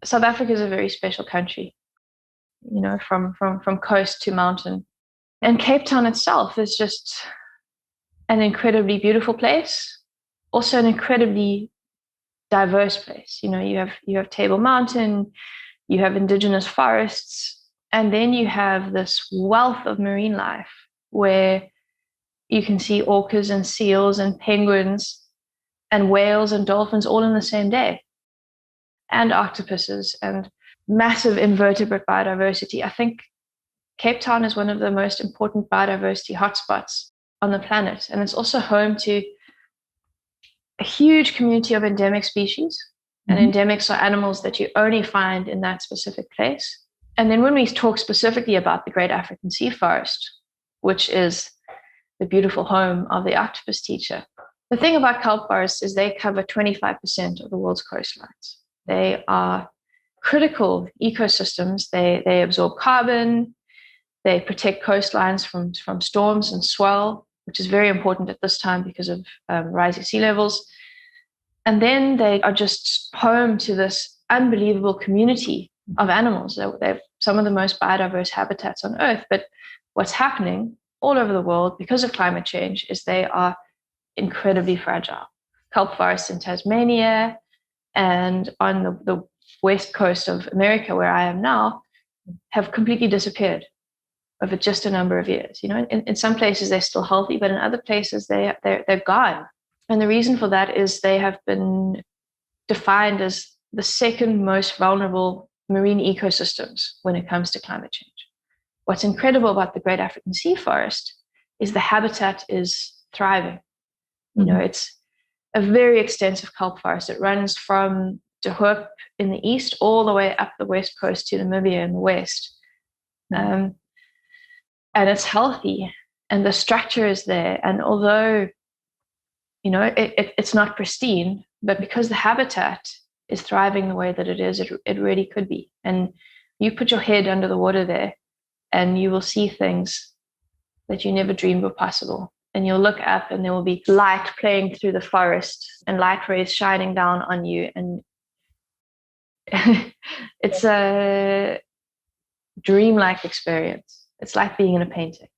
South Africa is a very special country, from coast to mountain. And Cape Town itself is just an incredibly beautiful place, also an incredibly diverse place. You have Table Mountain, you have indigenous forests, and then you have this wealth of marine life where you can see orcas and seals and penguins and whales and dolphins all in the same day, and octopuses and massive invertebrate biodiversity. I think Cape Town is one of the most important biodiversity hotspots on the planet, and it's also home to a huge community of endemic species. And endemics are animals that you only find in that specific place. And then when we talk specifically about the Great African Sea Forest, which is the beautiful home of the octopus teacher, the thing about kelp forests is they cover 25% of the world's coastlines. They are critical ecosystems. They absorb carbon. They protect coastlines from storms and swell, which is very important at this time because of rising sea levels. And then they are just home to this unbelievable community of animals. They're some of the most biodiverse habitats on Earth. But what's happening all over the world because of climate change is they are incredibly fragile. Kelp forests in Tasmania and on the west coast of America, where I am now, have completely disappeared over just a number of years. In some places they're still healthy, but in other places they're gone. And the reason for that is they have been defined as the second most vulnerable marine ecosystems when it comes to climate change. What's incredible about the Great African Sea Forest is the habitat is thriving. It's a very extensive kelp forest. It runs from De Hoop in the east all the way up the west coast to Namibia in the west. And it's healthy and the structure is there. And although it's not pristine, but because the habitat is thriving the way that it is, it really could be. And you put your head under the water there and you will see things that you never dreamed were possible. And you'll look up and there will be light playing through the forest and light rays shining down on you. And it's a dreamlike experience. It's like being in a painting.